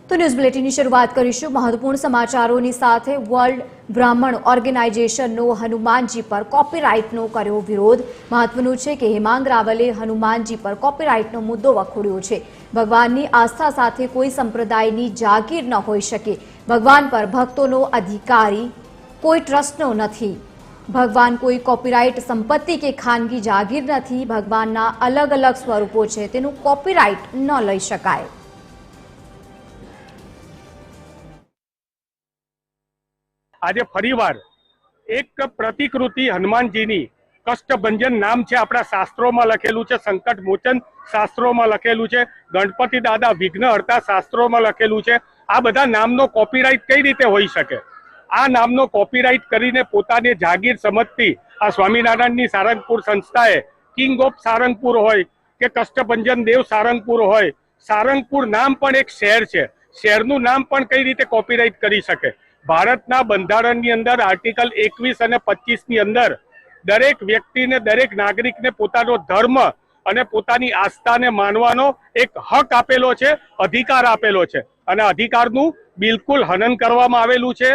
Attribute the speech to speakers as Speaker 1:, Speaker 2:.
Speaker 1: तो news bulletin की शुरुआत करीशुं महत्वपूर्ण समाचारों साथ वर्ल्ड ब्राह्मण ऑर्गेनाइजेशनનો हनुमानजी पर कॉपीराइटનો કર્યો વિરોધ। મહત્વનું છે કે હેમાંગ રાવલે હનુમાનજી પર કॉपीराइटનો મુદ્દો વખોડ્યો છે। ભગવાનની આસ્થા સાથે કોઈ સંપ્રદાયની જાગીર ન હોઈ શકે। ભગવાન પર ભક્તોનો અધિકારી કોઈ ટ્રસ્ટનો નથી। ભગવાન કોઈ कॉपीराइट संपत्ति के खानगी जागीर नहीं। भगवानना अलग अलग स्वरूपों है, तेनु कॉपीराइट न लई शकाय।
Speaker 2: आज फरीवार एक प्रतिकृति हनुमानजीनी कष्टभंजन नाम है अपना शास्त्रों में लखेलू है, संकट मोचन शास्त्रों में लखेलू है, गणपति दादा विघ्नहर्ता शास्त्रों में लखेलू है। आ बधा नामनो कॉपीराइट कई रीते होई शके? आ नामनो कॉपीराइट करीने पोताने जागीर समझती आ स्वामीनारायणनी सारंगपुर संस्थाए किंग ऑफ सारंगपुर होय के कष्टभंजन देव सारंगपुर होय, सारंगपुर नाम पण एक शहर है, शहरનું नाम पण कई रीते कॉपीराइट करी शके? भारतना बंधारणनी अंदर आर्टिकल 21 અને 25 ની અંદર दरेक व्यक्तिने दरेक नागरिकने पोतानो धर्म अने पोतानी आस्थाने मानवानो एक हक आपेलो छे, अधिकार आपेलो छे, अने अधिकारनुं बिलकुल हनन करवामां आवेलुं छे।